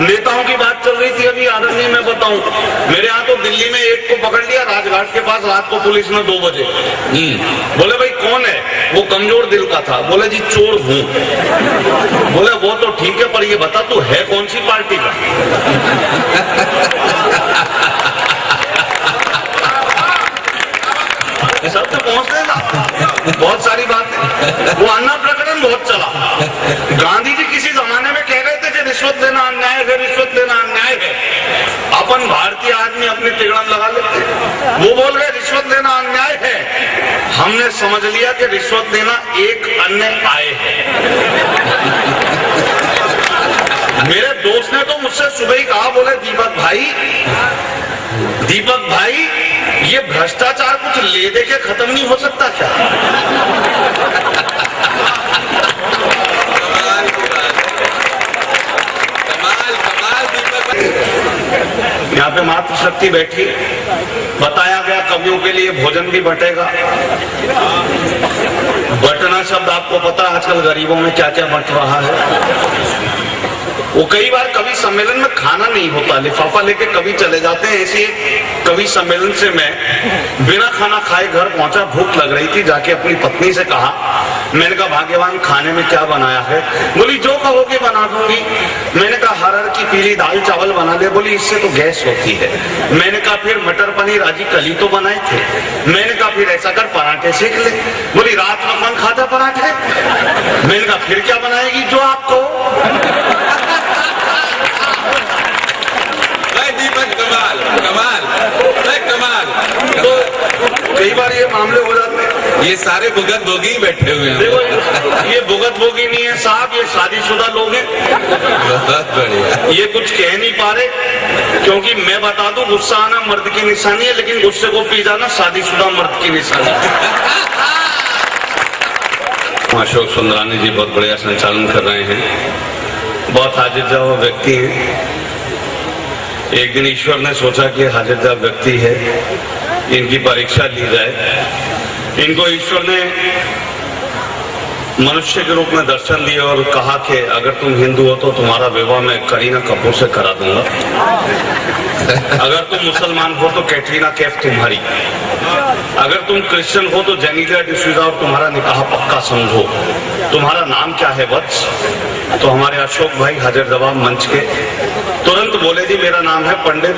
नेताओं की बात चल रही थी अभी आदरणीय, मैं बताऊं, मेरे यहाँ तो दिल्ली में एक को पकड़ लिया राजघाट के पास रात को पुलिस ने 2 बजे। बोले भाई कौन है? वो कमजोर दिल का था। बोले जी चोर हूं। बोले वो तो ठीक है, पर ये बता तू है कौन सी पार्टी का? सब तो पहुंचने ना बहुत सारी बातें। वो अन्ना प्रकरण बहुत चला। गांधी जी किसी जमाने में कह रहे थे कि रिश्वत लेना अन्याय है, रिश्वत लेना अन्याय है। अपन भारतीय आदमी अपनी तिगड़न लगा लेते। वो बोल रहे रिश्वत लेना अन्याय है, हमने समझ लिया कि रिश्वत लेना एक अन्याय है। मेरे दोस्त ने तो मुझसे सुबह ही कहा, बोले दीपक भाई ये भ्रष्टाचार कुछ ले दे के खत्म नहीं हो सकता क्या? यहाँ पे मातृशक्ति बैठी, बताया गया कवियों के लिए भोजन भी बटेगा। बटना शब्द आपको पता है आजकल गरीबों में क्या क्या बट रहा है। वो कई बार कवि सम्मेलन में खाना नहीं होता, लिफाफा लेके कवि चले जाते हैं। ऐसे कवि सम्मेलन से मैं बिना खाना खाए घर पहुंचा, भूख लग रही थी। जाके अपनी पत्नी से कहा, मैंने कहा भाग्यवान खाने में क्या बनाया है? बोली जो कहोगे बना दूंगी। मैंने कहा हरहर की पीली दाल चावल बना ले। बोली इससे तो गैस होती है। मैंने कहा फिर मटर पनीर आजी कल ही तो बनाए थे। मैंने कहा फिर ऐसा कर पराठे सेक ले। बोली रात में कौन खाता पराठे? मैंने कहा फिर क्या बनाएगी जो आपको? दीपक कमाल। तो कई बार ये मामले हो जाते हैं। ये सारे भुगत भोगी बैठे हुए हैं। देखो ये भुगत भोगी नहीं है साहब, ये शादीशुदा लोग हैं। बहुत बढ़िया। ये कुछ कह नहीं पा रहे, क्योंकि मैं बता दूं गुस्सा आना मर्द की निशानी है, लेकिन गुस्से को पी जाना शादीशुदा मर्द की निशानी है। अशोक सुंदरानी जी बहुत बढ़िया संचालन कर रहे हैं, बहुत हाजिर जवाब व्यक्ति हैं। एक दिन ईश्वर ने सोचा कि हाजिर जवाब व्यक्ति है, इनकी परीक्षा ली जाए। इनको ईश्वर ने मनुष्य के रूप में दर्शन दिया और कहा कि अगर तुम हिंदू हो तो तुम्हारा विवाह मैं करीना कपूर से करा दूंगा। अगर तुम मुसलमान हो तो कैटरीना कैफ तुम्हारी। अगर तुम क्रिश्चियन हो तो जेनिलिया डिसूजा और तुम्हारा निकाह पक्का समझो। तुम्हारा नाम क्या है वत्स? तो हमारे अशोक भाई हाजिर जवाब मंच के तुरंत बोले जी मेरा नाम है पंडित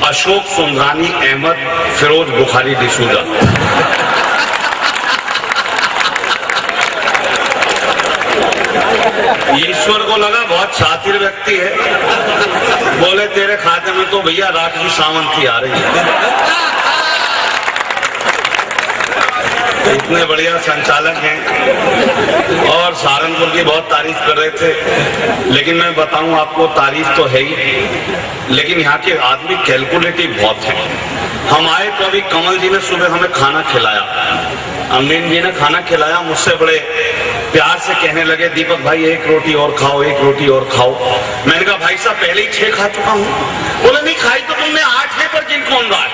अशोक सुंदरानी अहमद फिरोज बुखारी डिसूजा। ईश्वर को लगा बहुत शातिर व्यक्ति है, बोले तेरे खाते में तो भैया राखी सावंत की आ रही है। इतने बढ़िया संचालक हैं और सहारनपुर की बहुत तारीफ कर रहे थे, लेकिन मैं बताऊं आपको तारीफ तो है ही, लेकिन यहाँ के आदमी कैलकुलेटिव बहुत हैं। हम आए तो अभी कमल जी ने सुबह हमें खाना खिलाया, अमीन जी ने खाना खिलाया, मुझसे बड़े प्यार से कहने लगे दीपक भाई एक रोटी और खाओ, एक रोटी और खाओ। मैंने कहा भाई साहब पहले ही 6 खा चुका हूँ। बोले नहीं खाई तो तुमने 8 है, पर जिन कौन रहा?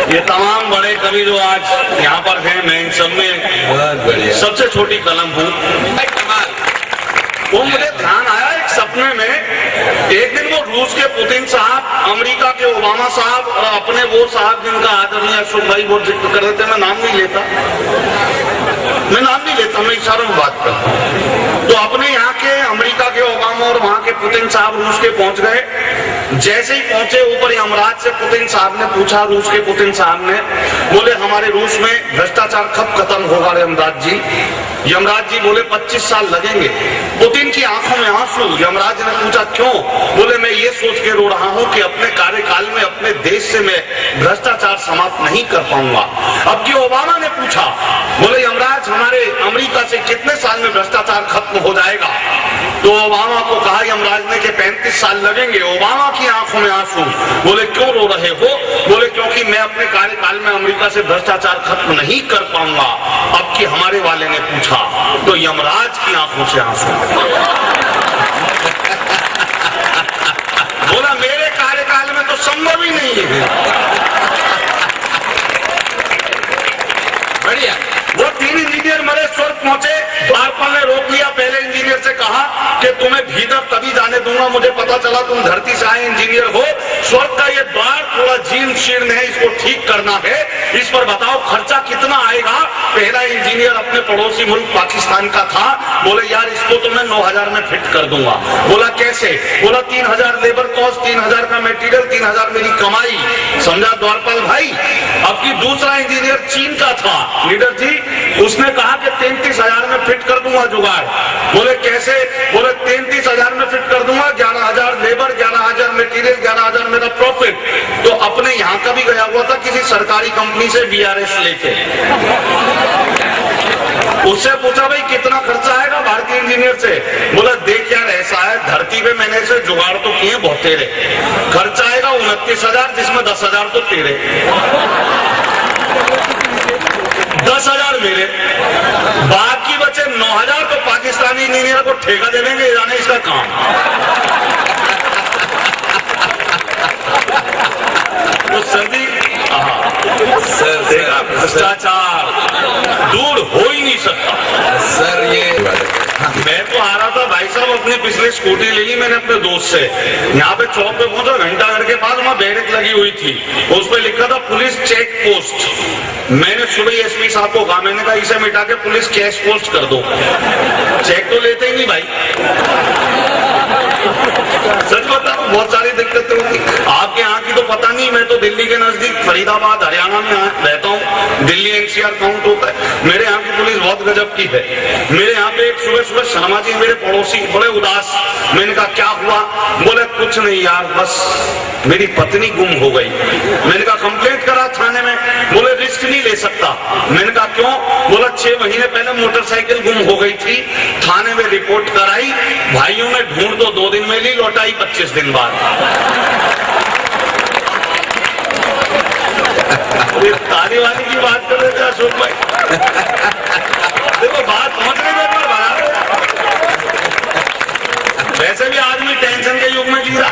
ये तमाम बड़े कवि जो आज यहाँ पर हैं, मैं इन सब में सबसे छोटी कलम हूँ। वो मुझे ध्यान आया एक सपने में, एक दिन वो रूस के पुतिन साहब, अमेरिका के ओबामा साहब और अपने वो साहब जिनका आदरणीय अशोक भाई वो जिक्र कर रहे थे, मैं नाम नहीं लेता, मैं इशारों में बात करता हूँ। तो अपने यहाँ के अमेरिका के ओबामा और वहाँ के पुतिन साहब रूस के पहुंच गए। जैसे ही पहुंचे ऊपर यमराज से पुतिन साहब ने पूछा, रूस के पुतिन साहब ने, बोले हमारे रूस में भ्रष्टाचार कब खत्म होगा यमराज जी? यमराज जी बोले 25 साल लगेंगे। पुतिन की आंखों में आंसू। यमराज ने पूछा क्यों? बोले मैं ये सोच के रो रहा हूँ कि अपने कार्यकाल में अपने देश से मैं भ्रष्टाचार समाप्त नहीं कर पाऊंगा। अब की ओबामा ने पूछा, बोले यमराज हमारे अमेरिका से कितने साल में भ्रष्टाचार खत्म हो जाएगा? तो ओबामा को कहा यमराज ने कि 35 साल लगेंगे। ओबामा की आंखों में आंसू। बोले क्यों रो रहे हो? बोले क्योंकि मैं अपने कार्यकाल में अमेरिका से भ्रष्टाचार खत्म नहीं कर पाऊंगा। अब की हमारे वाले ने पूछा तो यमराज की आंखों से आंसू। बोला मेरे कार्यकाल में तो संभव ही नहीं है। बढ़िया। वो 3 इंजीनियर मरे, स्वर्ग पहुंचे, बारपन ने रोक लिया, पहले इंजीनियर कि तुम्हें भीतर तभी जाने दूंगा, मुझे पता चला तुम धरती से आए इंजीनियर हो, स्वर्ग का ये द्वार थोड़ा जीर्ण शीर्ण है, इसको ठीक करना है, इस पर बताओ खर्चा कितना आएगा। पहला इंजीनियर अपने पड़ोसी मुल्क पाकिस्तान का था, बोले यार इसको तो मैं 9,000 में फिट कर दूंगा। बोला कैसे? बोला 3,000 लेबर कॉस्ट, 3,000 का मटेरियल, 3,000 मेरी कमाई। समझा द्वारपाल भाई। अब की दूसरा इंजीनियर चीन का था, लीडर जी, उसने कहा कि 33,000 में फिट कर दूंगा जुगाड़। बोले कैसे? बोले 33,000 में फिट कर दूंगा, 11,000 लेबर, 11,000 मटेरियल, 11,000 मेरा प्रॉफिट। तो अपने यहाँ का भी गया हुआ था किसी सरकारी कंपनी से VRS लेके, उससे पूछा भाई कितना खर्चा आएगा भारतीय इंजीनियर से। बोला देख यार ऐसा है, धरती पे मैंने इसे जुगाड़ तो किए बहुत तेरे, खर्चा आएगा 29,000, जिसमें 10,000 तो तेरे, 10,000 मेरे, बाकी बचे 9,000 तो पाकिस्तानी इंजीनियर को ठेका दे देंगे, जाने इसका काम। तो सभी भ्रष्टाचार दूर हो ही नहीं सकता सर। ये मैं तो आ रहा था भाई साहब, अपनी पिछली स्कूटी ले ली मैंने अपने दोस्त से, यहाँ पे चौक पे पहुंचा, घंटाघर के पास वहाँ बैरिक लगी हुई थी, उस पे लिखा था पुलिस चेक पोस्ट। मैंने सुबह SP साहब को कहा, मैंने कहा इसे मिटा के पुलिस कैश पोस्ट कर दो, चेक तो लेते ही नहीं भाई। सच बता रहा हूं, बहुत सारी दिक्कतें होती। आपके यहाँ की तो पता नहीं, मैं तो दिल्ली के नजदीक फरीदाबाद हरियाणा में रहता हूँ, दिल्ली NCR काउंट होता है। मेरे यहाँ की पुलिस बहुत गजब की है। मेरे यहाँ पे एक सुबह सुबह शर्मा जी मेरे पड़ोसी बड़े उदास, मैंने कहा क्या हुआ? बोले कुछ नहीं यार, बस मेरी पत्नी गुम हो गई। मैंने कहा कंप्लेंट करा थाने में। बोले रिस्क नहीं ले सकता। मैंने कहा क्यों? बोला 6 महीने पहले मोटरसाइकिल गुम हो गई थी, थाने में रिपोर्ट कराई, भाइयों ने ढूंढ तो 2 दिन में ली, लौटाई 25 दिन बाद। ताली वाली की बात कर रहे थे अशोक भाई, देखो बात पहुंच रही है पर बना रहे। वैसे भी आदमी टेंशन के युग में जी रहा।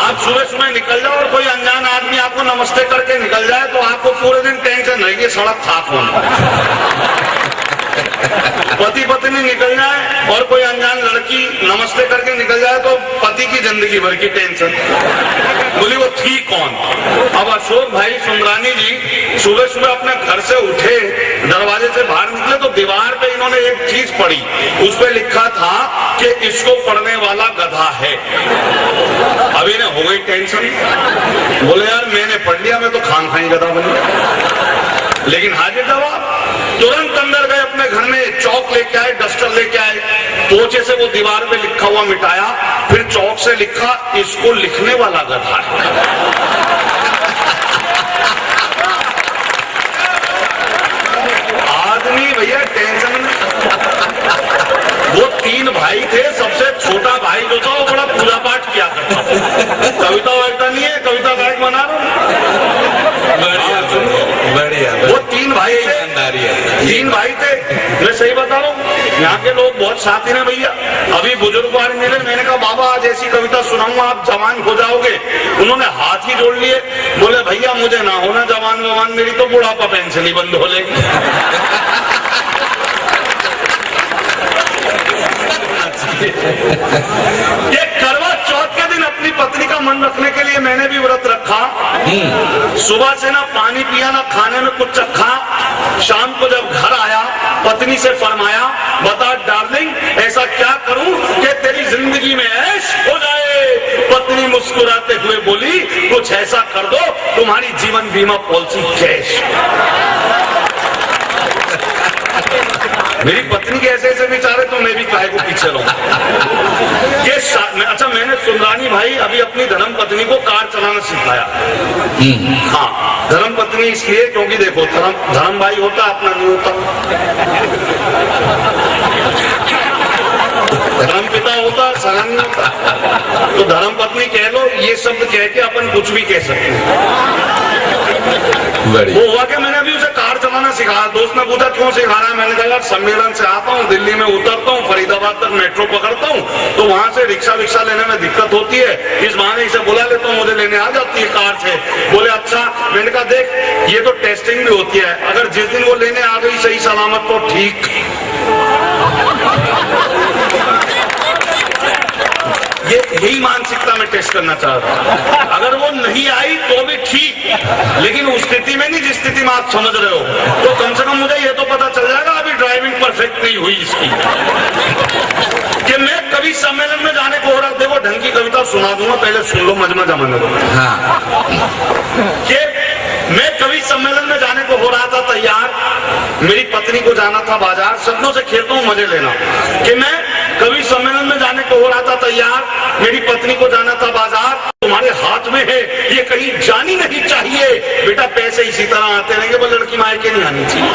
आप सुबह सुबह निकल जाओ और कोई अनजान आदमी आपको नमस्ते करके निकल जाए तो आपको पूरे दिन टेंशन रहेगी, सड़क था कौन। पति पत्नी निकल जाए और कोई अनजान लड़की नमस्ते करके निकल जाए तो पति की जिंदगी भर की टेंशन, बोली वो थी कौन। अब अशोक भाई सुंदरानी जी सुबह सुबह अपने घर से उठे, दरवाजे से बाहर निकले तो दीवार पे इन्होंने एक चीज पढ़ी, उस पे लिखा था कि इसको पढ़ने वाला गधा है। अब इन्हें हो गई टेंशन, बोले यार मैंने पढ़ लिया, मैं तो खान खाई गधा बन गया। लेकिन हाजिर जवाब, तुरंत अंदर गए अपने घर में, चौक लेके आए, डस्टर लेके आए, पोछे से वो दीवार पे लिखा हुआ मिटाया, फिर चौक से लिखा इसको लिखने वाला गधा है। आदमी भैया टेंशन में। वो 3 भाई थे, सबसे छोटा भाई जो था वो बड़ा पूजा पाठ किया करता था। कविता वायता नहीं है, कविता गायक बना रहा हूं। बढ़िया। वो 3 भाई थे, 3 भाई थे, मैं सही बता रहा हूँ। यहाँ के लोग बहुत साथी हैं भैया। अभी बुजुर्ग वाले मिले, मैंने कहा बाबा आज ऐसी कविता सुनाऊंगा आप जवान हो जाओगे। उन्होंने हाथ ही जोड़ लिए, बोले भैया मुझे ना होना जवान ववान, मेरी तो बुढ़ापा पेंशन ही बंद हो लेगी। ये करवा चौथ के दिन अपनी पत्नी का मन रखने के लिए मैंने भी व्रत रखा। सुबह से ना पानी पिया ना खाने में कुछ चखा। शाम को जब घर आया पत्नी से फरमाया बता डार्लिंग ऐसा क्या करूं कि तेरी जिंदगी में ऐश हो जाए। पत्नी मुस्कुराते हुए बोली कुछ ऐसा कर दो तुम्हारी जीवन बीमा पॉलिसी कैश। मेरी पत्नी के ऐसे ऐसे विचारे तो मैं भी काहे को पीछे रहूं। अच्छा मैंने सुंदरानी भाई अभी अपनी धर्म पत्नी को कार चलाना सिखाया। हाँ धर्म पत्नी इसलिए क्योंकि देखो धर्म भाई होता अपना नहीं होता, धर्म पिता होता सगा नहीं होता। तो धर्म पत्नी कह लो, ये शब्द कह के अपन कुछ भी कह सकते हैं। वो हुआ कि मैंने अभी उसे कार चलाना सिखाया। दोस्त ने पूछा क्यों सिखा रहा है, मैंने कहा यार सम्मेलन से आता हूँ, दिल्ली में उतरता हूँ, फरीदाबाद तक मेट्रो पकड़ता हूँ, तो वहां से रिक्शा विक्शा लेने में दिक्कत होती है, इस बहाने इसे बुला लेता हूँ, मुझे लेने आ जाती है कार से। बोले अच्छा। मैंने कहा देख ये तो टेस्टिंग भी होती है, अगर जिस दिन वो लेने आ गई सही सलामत तो ठीक। यही मानसिकता में टेस्ट करना चाह रहा हूं। अगर वो नहीं आई तो भी ठीक, लेकिन उस स्थिति में नहीं जिस स्थिति में आप समझ रहे हो, तो कम से कम मुझे ये तो पता चल जाएगा अभी ड्राइविंग परफेक्ट नहीं हुई इसकी, कि मैं कवि सम्मेलन में जाने को हो रहा। देखो ढंग की कविता सुना दूंगा, पहले सुन लो मजमा जमाने दो। हाँ कि मैं कवि सम्मेलन में जाने को हो रहा था तैयार, मेरी पत्नी को जाना था बाजार, शब्दों से खेलता हूं मजे लेना, कि मैं कवि सम्मेलन में जाने को हो रहा था तैयार, मेरी पत्नी को जाना था बाजार, तुम्हारे हाथ में है ये कहीं जानी नहीं चाहिए। बेटा पैसे इसी तरह आते रहेंगे, वो लड़की मायके नहीं आनी चाहिए।